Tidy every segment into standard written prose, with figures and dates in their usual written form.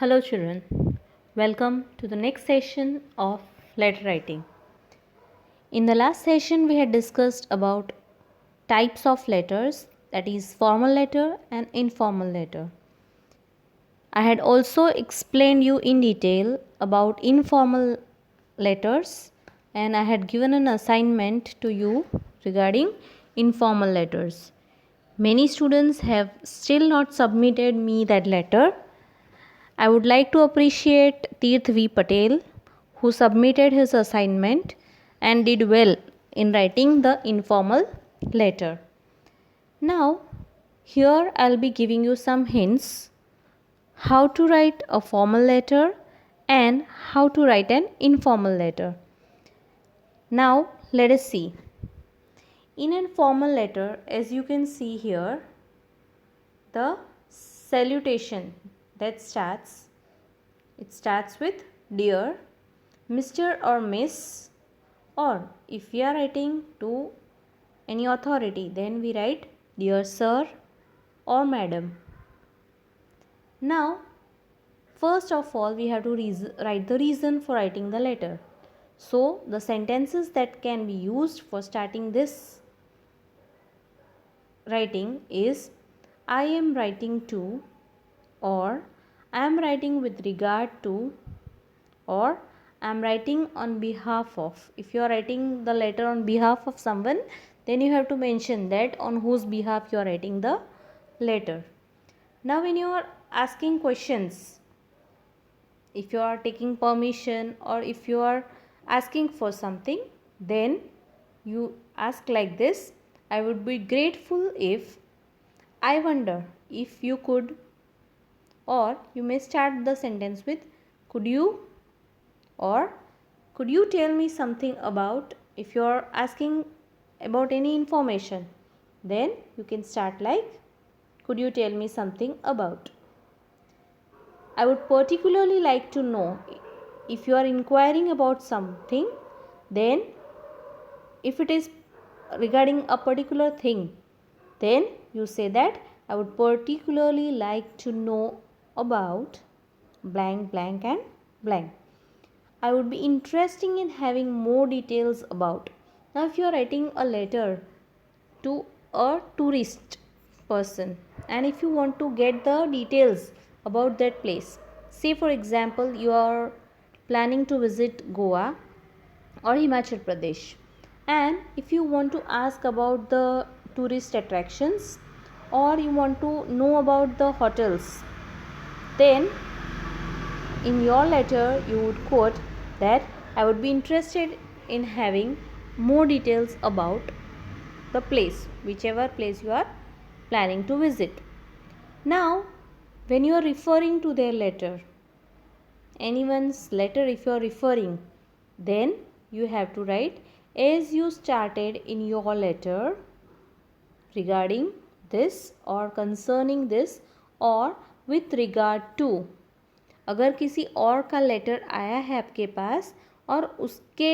Hello children, welcome to the next session of letter writing. In the last session we had discussed about types of letters, that is formal letter and informal letter. I had also explained you in detail about informal letters and I had given an assignment to you regarding informal letters. Many students have still not submitted me that letter. I would like to appreciate Tirth V. Patel, who submitted his assignment and did well in writing the informal letter. Now, here I'll be giving you some hints how to write a formal letter and how to write an informal letter. Now, let us see. In a formal letter, as you can see here, the salutation that starts with dear, Mr. or Miss, or if we are writing to any authority, then we write dear sir or madam. Now, first of all, we have to write the reason for writing the letter. So, the sentences that can be used for starting this writing is I am writing to, or I am writing with regard to, or I am writing on behalf of. If you are writing the letter on behalf of someone, then you have to mention that on whose behalf you are writing the letter. Now when you are asking questions, if you are taking permission or if you are asking for something, then you ask like this: I would be grateful if, I wonder if you could, or you may start the sentence with could you, or could you tell me something about. If you are asking about any information, then you can start like could you tell me something about. I would particularly like to know. If you are inquiring about something, then if it is regarding a particular thing, then you say that I would particularly like to know about blank, blank and blank. I would be interested in having more details about. Now if you are writing a letter to a tourist person and if you want to get the details about that place, say for example you are planning to visit Goa or Himachal Pradesh, and if you want to ask about the tourist attractions or you want to know about the hotels, then in your letter you would quote that I would be interested in having more details about the place, whichever place you are planning to visit. Now, when you are referring to their letter, anyone's letter, if you are referring, then you have to write as you started in your letter regarding this or concerning this or with regard to. अगर किसी और का letter आया है आपके पास और उसके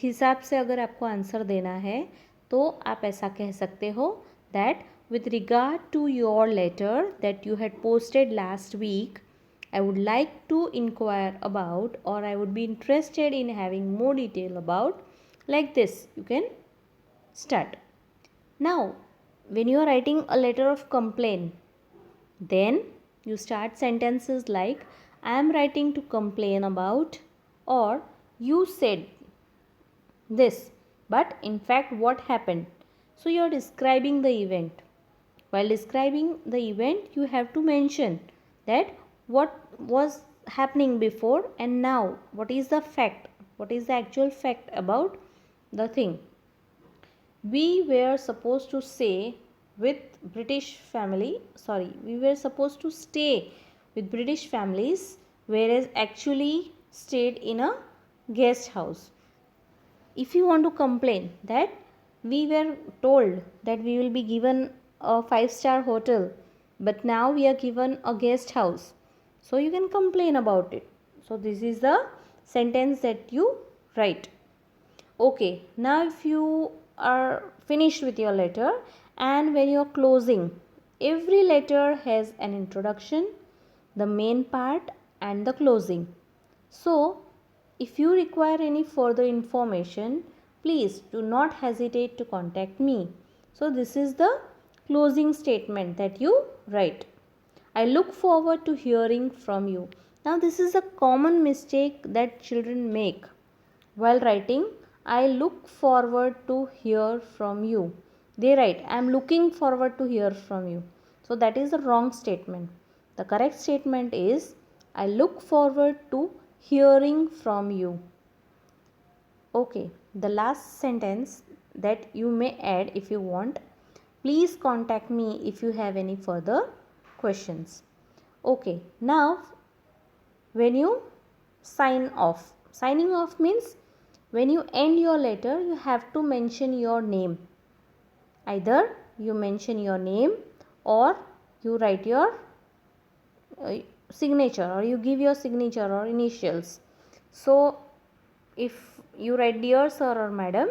हिसाब से अगर आपको आंसर देना है तो आप ऐसा कह सकते हो that with regard to your letter that you had posted last week, I would like to inquire about, or I would be interested in having more detail about, like this you can start. Now when you are writing a letter of complaint, then you start sentences like I am writing to complain about, or you said this, but in fact what happened. So you are describing the event. While describing the event, you have to mention that what was happening before and now what is the fact, what is the actual fact about the thing. We were supposed to stay with British families, whereas actually stayed in a guest house. If you want to complain that we were told that we will be given a 5-star hotel, but now we are given a guest house, so you can complain about it. So this is the sentence that you write. Okay, now if you are finished with your letter and when you are closing, every letter has an introduction, the main part and the closing. So, if you require any further information, please do not hesitate to contact me. So, this is the closing statement that you write. I look forward to hearing from you. Now, this is a common mistake that children make while writing. I look forward to hear from you. They write, I am looking forward to hear from you. So, that is the wrong statement. The correct statement is, I look forward to hearing from you. Okay, the last sentence that you may add if you want. Please contact me if you have any further questions. Okay, now when you sign off. Signing off means when you end your letter, you have to mention your name. Either you mention your name or you write your signature, or you give your signature or initials. So, if you write dear sir or madam,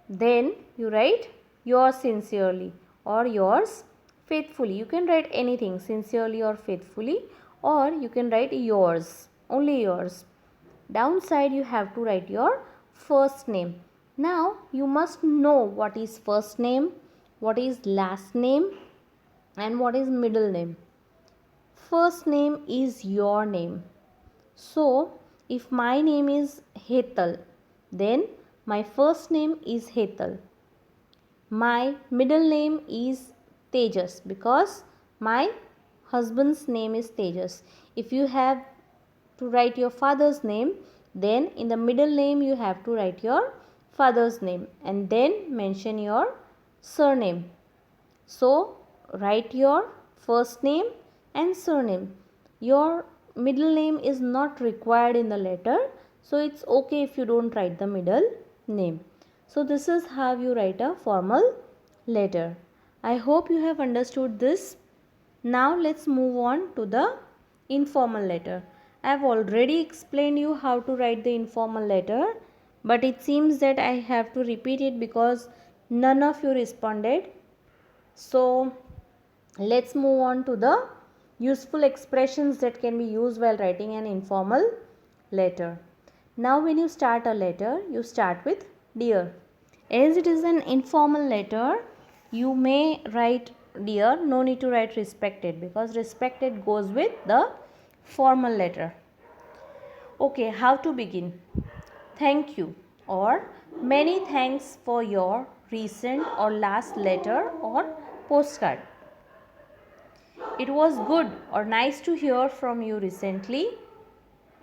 then you write yours sincerely or yours faithfully. You can write anything, sincerely or faithfully, or you can write yours, only yours. Downside you have to write your first name. Now you must know what is first name, what is last name, and what is middle name. First name is your name. So if my name is Hetal, then my first name is Hetal. My middle name is Tejas because my husband's name is Tejas. If you have to write your father's name, then in the middle name you have to write your father's name and then mention your surname. So write your first name and surname. Your middle name is not required in the letter, so it's okay if you don't write the middle name. So this is how you write a formal letter. I hope you have understood this. Now let's move on to the informal letter. I have already explained you how to write the informal letter, but it seems that I have to repeat it because none of you responded. So let's move on to the useful expressions that can be used while writing an informal letter. Now when you start a letter, you start with dear. As it is an informal letter, you may write dear, no need to write respected because respected goes with the formal letter. Okay, how to begin? Thank you or many thanks for your recent or last letter or postcard. It was good or nice to hear from you recently.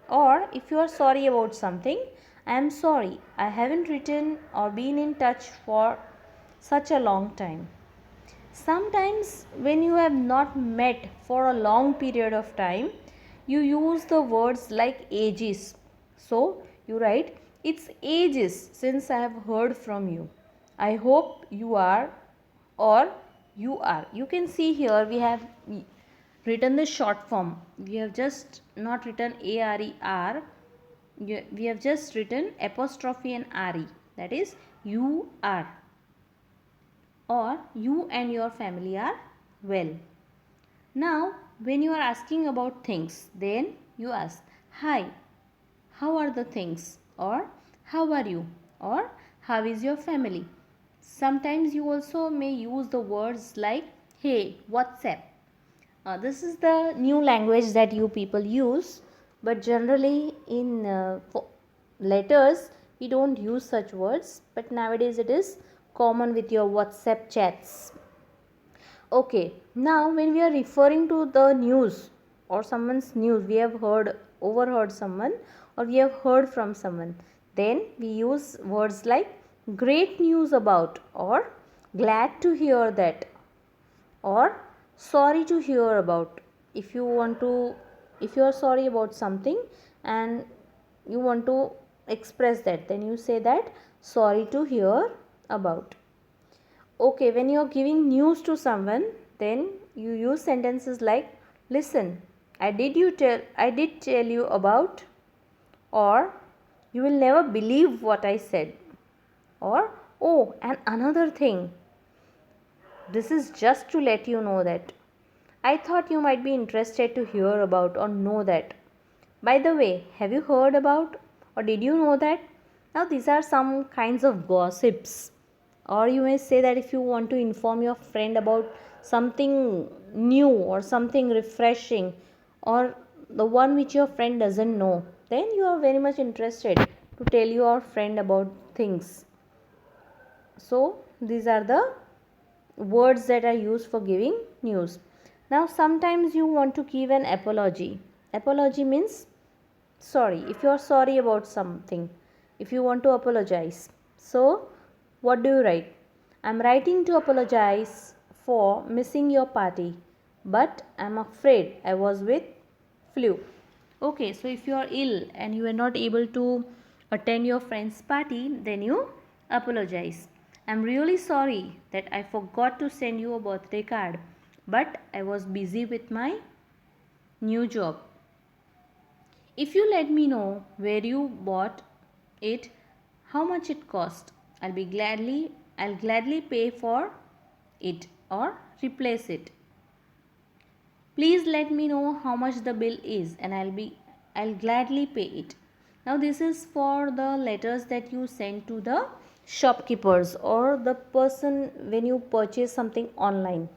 Or if you are sorry about something, I am sorry, I haven't written or been in touch for such a long time. Sometimes when you have not met for a long period of time, you use the words like ages. So you write, it's ages since I have heard from you. I hope you are, or you are. You can see here we have written the short form. We have just not written ARER. We have just written apostrophe and RE. That is, you are, or you and your family are well. Now, when you are asking about things, then you ask, hi, how are the things? Or how are you? Or how is your family? Sometimes you also may use the words like, hey, what's up? This is the new language that you people use, but generally in letters we don't use such words, but nowadays it is common with your WhatsApp chats. Okay, now when we are referring to the news or someone's news, we have overheard someone or we have heard from someone, then we use words like great news about, or glad to hear that, or sorry to hear about. If you are sorry about something and you want to express that, then you say that sorry to hear about. Okay, when you are giving news to someone, then you use sentences like, listen, I did tell you about, or you will never believe what I said, or oh, and another thing, this is just to let you know that I thought you might be interested to hear about or know that. By the way, have you heard about or did you know that? Now, these are some kinds of gossips. Or you may say that if you want to inform your friend about something new or something refreshing or the one which your friend doesn't know, then you are very much interested to tell your friend about things. So, these are the words that are used for giving news. Now, sometimes you want to give an apology. Apology means sorry. If you are sorry about something, if you want to apologize. So, what do you write? I'm writing to apologize for missing your party, but I'm afraid I was with flu. Okay, so if you are ill and you are not able to attend your friend's party, then you apologize. I'm really sorry that I forgot to send you a birthday card, but I was busy with my new job. If you let me know where you bought it, how much it cost, I'll gladly pay for it or replace it. Please let me know how much the bill is and I'll gladly pay it. Now this is for the letters that you send to the shopkeepers or the person when you purchase something online.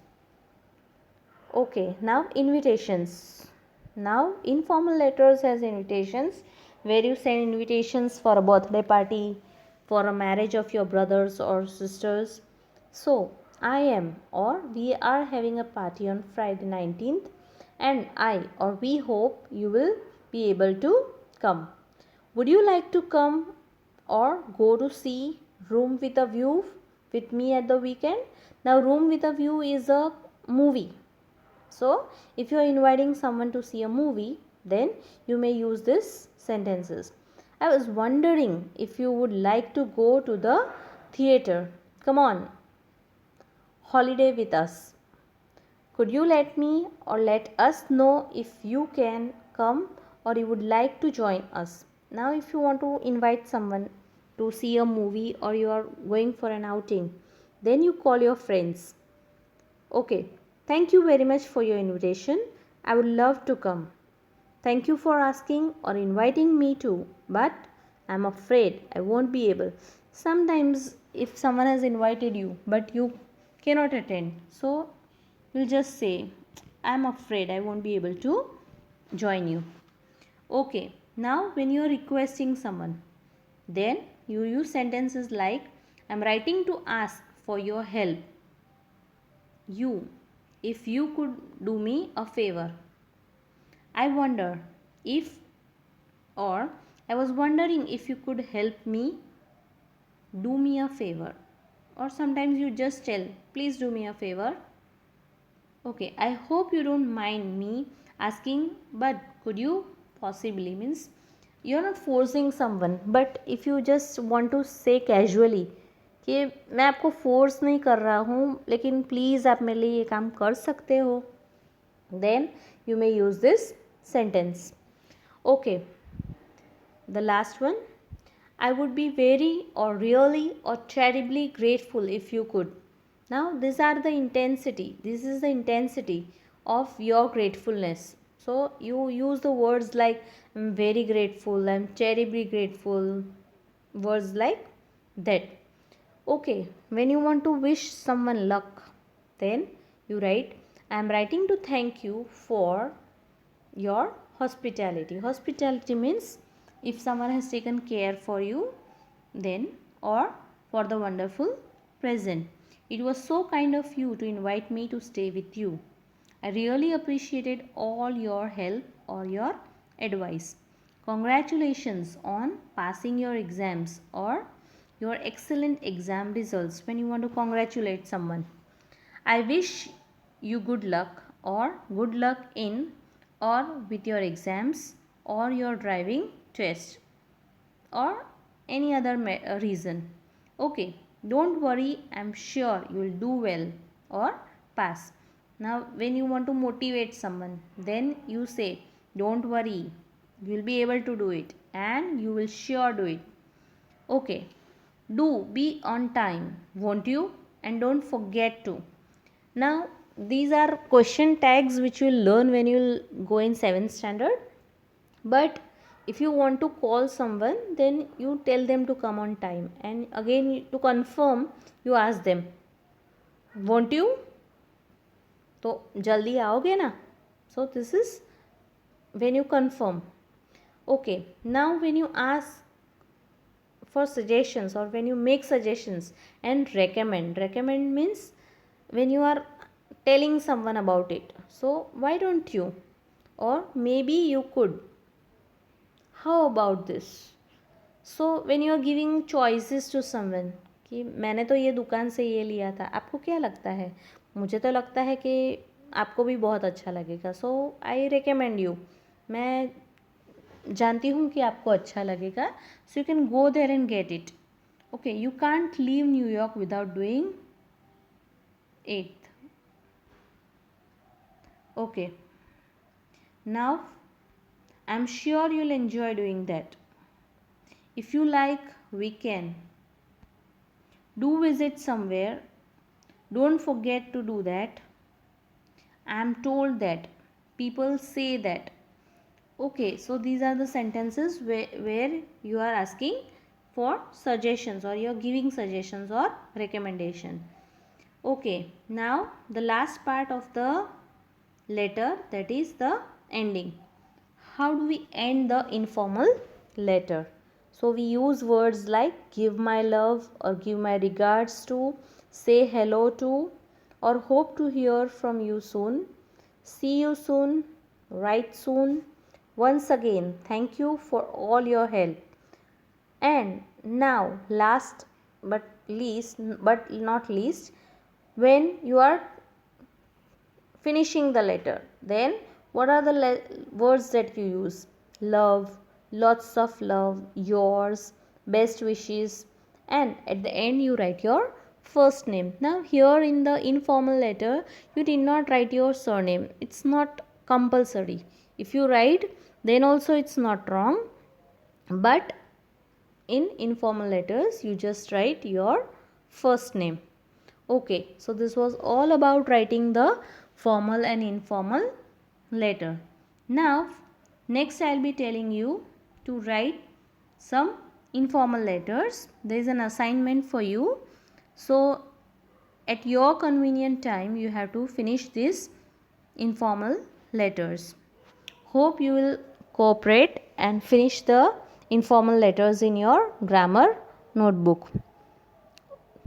Okay, now invitations. Now informal letters has invitations where you send invitations for a birthday party, for a marriage of your brothers or sisters. So, I am or we are having a party on Friday 19th and I or we hope you will be able to come. Would you like to come or go to see Room with a View with me at the weekend? Now, Room with a View is a movie. So, if you are inviting someone to see a movie, then you may use this sentences. I was wondering if you would like to go to the theater. Come on, holiday with us. Could you let me or let us know if you can come or you would like to join us? Now, if you want to invite someone to see a movie or you are going for an outing, then you call your friends. Okay, thank you very much for your invitation. I would love to come. Thank you for asking or inviting me too, but I'm afraid I won't be able. Sometimes, if someone has invited you but you cannot attend, so you'll just say, I'm afraid I won't be able to join you. Okay, now when you're requesting someone, then you use sentences like, I'm writing to ask for your help. You, if you could do me a favor. I wonder if, or I was wondering if you could help me do me a favor. Or sometimes you just tell, please do me a favor. Okay, I hope you don't mind me asking, but could you possibly, means you're not forcing someone, but if you just want to say casually कि मैं आपको force नहीं कर रहा हूँ लेकिन please आप मेरे लिए ये काम कर सकते हो, then you may use this sentence. Okay, the last one, I would be very or really or terribly grateful if you could. Now these are the intensity, this is the intensity of your gratefulness. So you use the words like I'm very grateful, I'm terribly grateful, words like that. Okay, when you want to wish someone luck, then you write, I am writing to thank you for your hospitality. Hospitality means if someone has taken care for you, then or for the wonderful present. It was so kind of you to invite me to stay with you. I really appreciated all your help or your advice. Congratulations on passing your exams or your excellent exam results when you want to congratulate someone. I wish you good luck or good luck in or with your exams or your driving test or any other reason. Okay, don't worry, I'm sure you will do well or pass. Now, when you want to motivate someone, then you say, don't worry, you will be able to do it and you will sure do it. Okay, do be on time, won't you? And don't forget to. Now, these are question tags which you will learn when you will go in 7th standard. But if you want to call someone, then you tell them to come on time, and again to confirm you ask them, won't you, तो जल्दी आओगे ना. So this is when you confirm. Okay, now when you ask for suggestions or when you make suggestions, and recommend means when you are telling someone about it, so why don't you, or maybe you could, how about this. So when you are giving choices to someone कि मैंने तो ये दुकान से ये लिया था, आपको क्या लगता है, मुझे तो लगता है कि आपको भी बहुत अच्छा लगेगा, सो आई रिकमेंड यू, मैं जानती हूँ कि आपको अच्छा लगेगा, so you can go there and get it. Okay, you can't leave New York without doing it. Okay, now I am sure you will enjoy doing that. If you like, we can. Do visit somewhere. Don't forget to do that. I am told that. People say that. Okay, so these are the sentences where you are asking for suggestions, or you are giving suggestions or recommendation. Okay, now the last part of the letter, that is the ending. How do we end the informal letter? So we use words like give my love, or give my regards to, say hello to, or hope to hear from you soon, see you soon, write soon, once again thank you for all your help. And now last but not least, when you are finishing the letter, then what are the words that you use? Love, lots of love, yours, best wishes, and at the end you write your first name. Now here in the informal letter you did not write your surname, it's not compulsory. If you write, then also it's not wrong, but in informal letters you just write your first name. Okay, so this was all about writing the formal and informal letter. Now next I'll be telling you to write some informal letters. There is an assignment for you, so at your convenient time you have to finish these informal letters. Hope you will cooperate and finish the informal letters in your grammar notebook.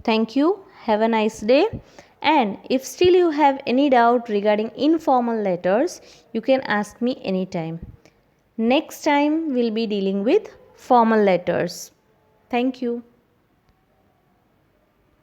Thank you. Have a nice day. And if still you have any doubt regarding informal letters, you can ask me anytime. Next time we'll be dealing with formal letters. Thank you.